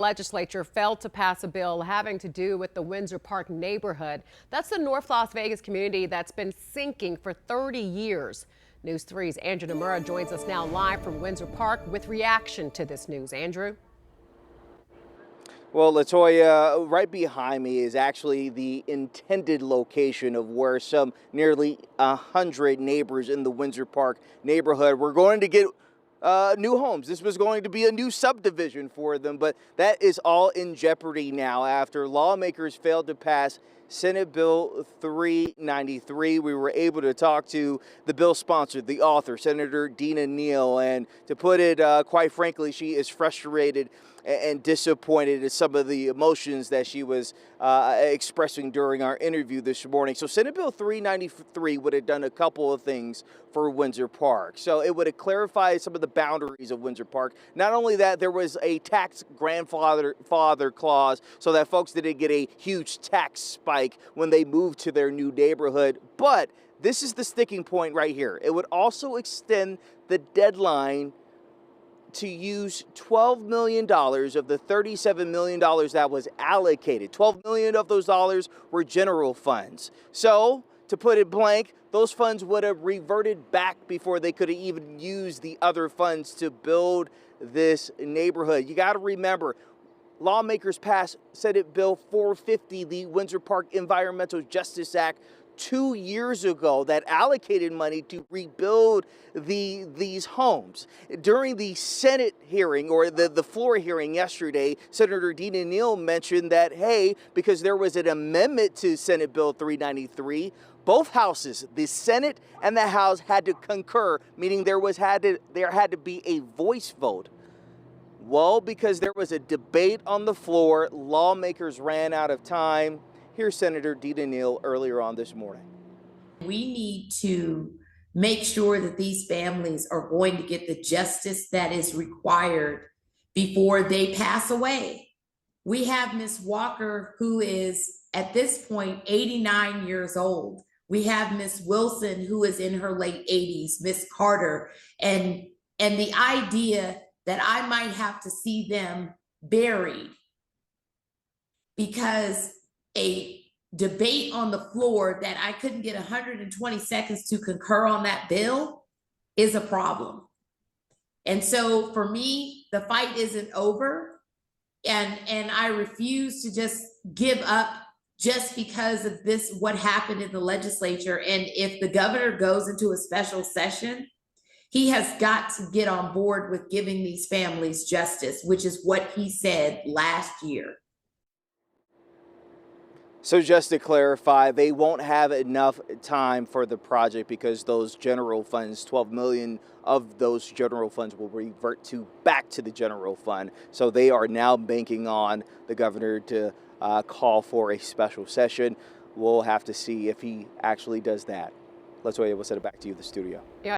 Legislature failed to pass a bill having to do with the Windsor Park neighborhood. That's the North Las Vegas community that's been sinking for 30 years. News 3's Andrew Nomura joins us now live from Windsor Park with reaction to this news. Andrew? Well, Latoya, right behind me is actually the intended location of where some nearly 100 neighbors in the Windsor Park neighborhood were going to get new homes. This was going to be a new subdivision for them, but that is all in jeopardy now after lawmakers failed to pass Senate Bill 393. We were able to talk to the bill sponsor, the author, Senator Dina Neal, and to put it quite frankly, she is frustrated and disappointed at some of the emotions that she was expressing during our interview this morning. So Senate Bill 393 would have done a couple of things for Windsor Park. So it would have clarified some of the boundaries of Windsor Park. Not only that, there was a tax grandfather clause so that folks didn't get a huge tax spike when they moved to their new neighborhood. But this is the sticking point right here. It would also extend the deadline to use $12 million of the $37 million that was allocated. $12 million of those dollars were general funds. So, to put it blank, those funds would have reverted back before they could have even used the other funds to build this neighborhood. You got to remember, lawmakers passed Senate Bill 450, the Windsor Park Environmental Justice Act, 2 years ago that allocated money to rebuild these homes. During the Senate hearing, or the floor hearing yesterday, Senator Dina Neal mentioned that, hey, because there was an amendment to Senate Bill 393, both houses, the Senate and the House, had to concur, meaning there had to be a voice vote. Well, because there was a debate on the floor, lawmakers ran out of time. Here's Senator Dina Neal earlier on this morning. We need to make sure that these families are going to get the justice that is required before they pass away. We have Miss Walker, who is at this point 89 years old. We have Miss Wilson, who is in her late 80s, Miss Carter, and the idea that I might have to see them buried because a debate on the floor that I couldn't get 120 seconds to concur on that bill is a problem. And so for me, the fight isn't over, and I refuse to just give up just because of this, what happened in the legislature. And if the governor goes into a special session, he has got to get on board with giving these families justice, which is what he said last year. So just to clarify, they won't have enough time for the project because those general funds, 12 million of those general funds will revert back to the general fund. So they are now banking on the governor to call for a special session. We'll have to see if he actually does that. Latoya, we'll send it back to you, the studio. Yeah.